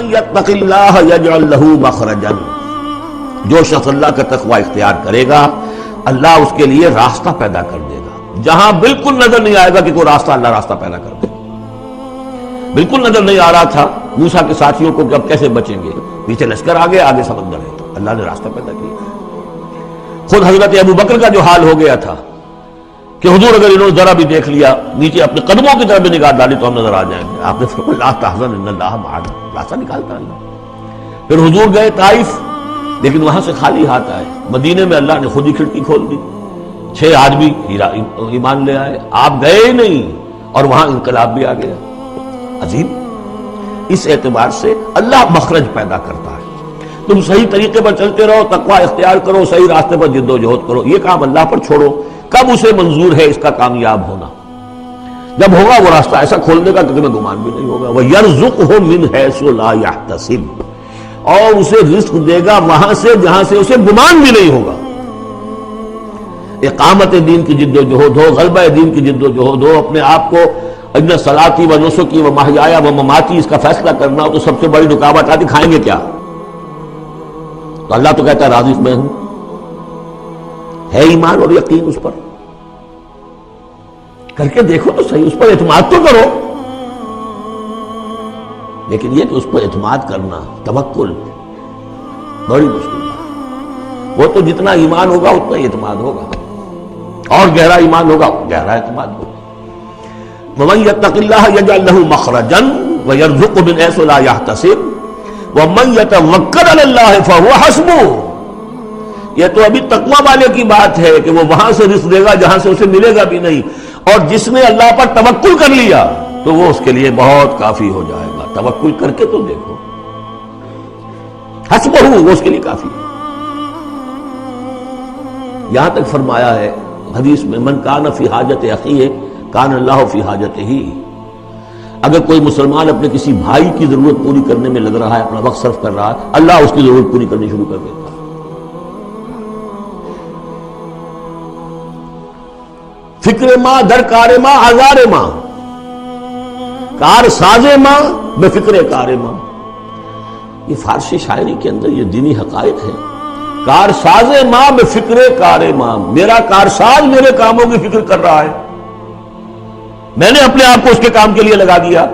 وَمَن يَتَّقِ اللَّهَ يَجْعَل لَّهُ مَخْرَجًا، جو شخص اللہ کا تقوی اختیار کرے گا اللہ اس کے لیے راستہ پیدا کر دے گا، جہاں بالکل نظر نہیں آئے گا کہ کوئی راستہ، اللہ راستہ پیدا کر دے گا۔ بالکل نظر نہیں آ رہا تھا موسیٰ کے ساتھیوں کو کہ اب کیسے بچیں گے، پیچھے لشکر آگے، آگے سمندر ہے، اللہ نے راستہ پیدا کیا۔ خود حضرت ابو بکر کا جو حال ہو گیا تھا کہ حضور اگر انہوں نے ذرا بھی دیکھ لیا، نیچے اپنے قدموں کی طرف بھی نگاہ ڈالی تو ہم نظر آ جائیں گے، آپ نے فرمایا لا تحزن ان اللہ معنا، راستہ نکالتا اللہ۔ پھر حضور گئے طائف، لیکن وہاں سے خالی ہاتھ آئے، مدینے میں اللہ نے خود ہی کھڑکی کھول دی، 6 آدمی ایمان لے آئے، آپ گئے ہی نہیں اور وہاں انقلاب بھی آ گیا۔ عظیم، اس اعتبار سے اللہ مخرج پیدا کرتا ہے۔ تم صحیح طریقے پر چلتے رہو، تقوی اختیار کرو، صحیح راستے پر جد و جہد کرو، یہ کام اللہ پر چھوڑو، کب اسے منظور ہے اس کا کامیاب ہونا؟ جب ہوگا وہ راستہ ایسا کھولنے کا کہ تمہیں گمان بھی نہیں ہوگا۔ وَيَرْزُقْهُ مِنْ حَيْثُ لَا يَحْتَسِبُ، اور اسے رزق دے گا وہاں سے جہاں سے اسے گمان بھی نہیں ہوگا۔ اقامت دین کی جد و جہد ہو، غلبہ دین کی جد و جہد ہو، اپنے آپ کو ان صلاتی و نسکی و محیایا و مماتی اس کا فیصلہ کرنا ہو تو سب سے بڑی رکاوٹ آتی، کھائیں گے کیا؟ تو اللہ تو کہتا ہے راضی میں ہوں، ہے ایمان اور یقین اس پر، کر کے دیکھو تو صحیح، اس پر اعتماد تو کرو۔ لیکن یہ کہ اس پر اعتماد کرنا، توکل، بڑی مشکل ہے۔ وہ تو جتنا ایمان ہوگا اتنا اعتماد ہوگا، اور گہرا ایمان ہوگا گہرا اعتماد ہوگا۔ وَمَن يَتَّقِ اللَّهَ يَجْعَل لَّهُ مَخْرَجًا وَيَرْزُقْهُ مِنْ حَيْثُ لَا يَحْتَسِبُ وَمَن يَتَوَكَّلْ عَلَى اللَّهِ فَهُوَ حَسْبُهُ۔ یہ تو ابھی تقویٰ والے کی بات ہے کہ وہ وہاں سے رزق دے گا جہاں سے اسے ملے گا بھی نہیں، اور جس نے اللہ پر توکل کر لیا تو وہ اس کے لیے بہت کافی ہو جائے گا۔ توکل کر کے تو دیکھو، حسبہ، وہ اس کے لیے کافی ہے۔ یہاں تک فرمایا ہے حدیث میں من کان فی حاجت اخیہ کان اللہ فی حاجتہ، اگر کوئی مسلمان اپنے کسی بھائی کی ضرورت پوری کرنے میں لگ رہا ہے، اپنا وقت صرف کر رہا ہے، اللہ اس کی ضرورت پوری کرنی شروع کر دیتا ہے۔ فکر ماں در کار ماں آزار ماں، کار ساز ماں بے فکر کار ماں، یہ فارسی شاعری کے اندر یہ دینی حقائق ہے۔ کار ساز ماں بے فکر کار ماں، میرا کارساز میرے کاموں کی فکر کر رہا ہے، میں نے اپنے آپ کو اس کے کام کے لیے لگا دیا۔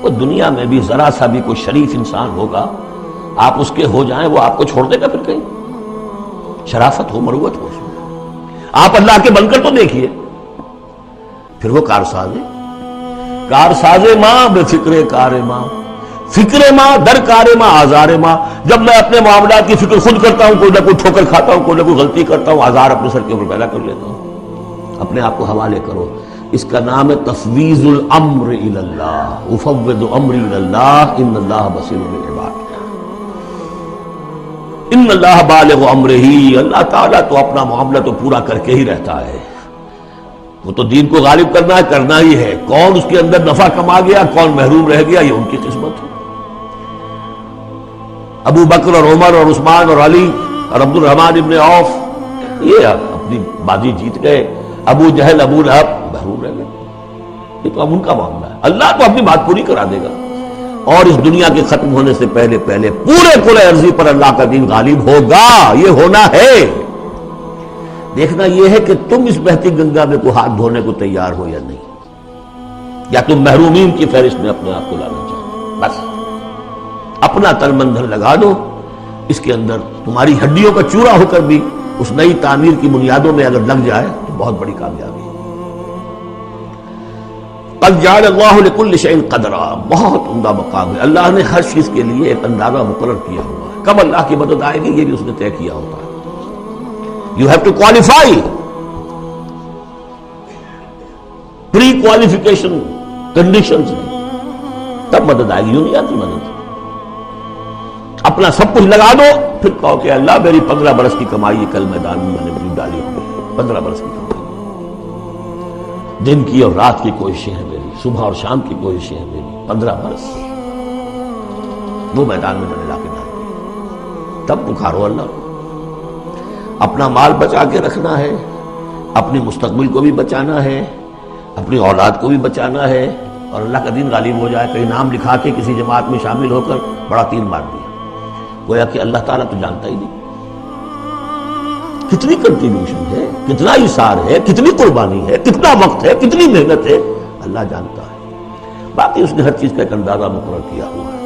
وہ دنیا میں بھی ذرا سا بھی کوئی شریف انسان ہوگا، آپ اس کے ہو جائیں وہ آپ کو چھوڑ دے گا پھر کہیں؟ شرافت ہو، مروت ہو، آپ اللہ کے بن کر تو دیکھیے، پھر وہ کارساز ہے۔ کارساز ماں بے فکر کار ماں، فکر ماں در کار ماں آزار ماں، جب میں اپنے معاملات کی فکر خود کرتا ہوں، کوئی نہ کوئی ٹھوکر کھاتا ہوں، کوئی نہ کوئی غلطی کرتا ہوں، آزار اپنے سر کے اوپر پیدا کر لیتا ہوں۔ اپنے آپ کو حوالے کرو، اس کا نام ہے تفویض الامر الی اللہ، افوض امری الی اللہ ان اللہ بصیر بالعباد۔ ان اللہ بالغ امرہ، اللہ تعالیٰ تو اپنا معاملہ تو پورا کر کے ہی رہتا ہے، وہ تو دین کو غالب کرنا ہے، کرنا ہی ہے۔ کون اس کے اندر نفع کما گیا، کون محروم رہ گیا، یہ ان کی قسمت ہے۔ ابو بکر اور عمر اور عثمان اور علی اور عبد الرحمن ابن عوف یہ اپنی بازی جیت گئے، ابو جہل ابو لہب محروم رہ گئے، یہ تو اب ان کا معاملہ ہے۔ اللہ تو اپنی بات پوری کرا دے گا، اور اس دنیا کے ختم ہونے سے پہلے پہلے پورے کل ارضی پر اللہ کا دین غالب ہوگا، یہ ہونا ہے۔ دیکھنا یہ ہے کہ تم اس بہتی گنگا میں کو ہاتھ دھونے کو تیار ہو یا نہیں، یا تم محرومین کی فہرست میں اپنے آپ کو لانا چاہتے۔ بس اپنا تن من دھن لگا دو، اس کے اندر تمہاری ہڈیوں کا چورا ہو کر بھی اس نئی تعمیر کی بنیادوں میں اگر لگ جائے تو بہت بڑی کامیابی ہے۔ قد جعل اللہ لکل شیء قدرا، بہت عمدہ مقام ہے، اللہ نے ہر چیز کے لیے ایک اندازہ مقرر کیا ہوا ہے، کب اللہ کی مدد آئے گی یہ بھی اس نے طے کیا ہوتا ہے۔ You have to qualify. Pre-qualification conditions نہیں، تب مدد آئے گی، یوں نہیں آتی مدد۔ اپنا سب کچھ لگا دو، پھر کہو کہ اللہ میری 15 برس کی کمائی کل میدان میں میں نے ڈالی ہوئی، 15 برس کی کمائی، دن کی اور رات کی کوششیں ہیں میری، صبح اور شام کی کوششیں ہیں میری، 15 برس وہ میدان میں میں نے لا کے ڈالی۔ تب پکارو اللہ کو۔ اپنا مال بچا کے رکھنا ہے، اپنی مستقبل کو بھی بچانا ہے، اپنی اولاد کو بھی بچانا ہے، اور اللہ کا دین غالب ہو جائے، کہیں نام لکھا کے کسی جماعت میں شامل ہو کر بڑا تیر مار دیا، گویا کہ اللہ تعالیٰ تو جانتا ہی نہیں۔ کتنی کنٹریبیوشن ہے، کتنا ایثار ہے، کتنی قربانی ہے، کتنا وقت ہے، کتنی محنت ہے، اللہ جانتا ہے۔ باقی اس نے ہر چیز کا ایک اندازہ مقرر کیا ہوا ہے۔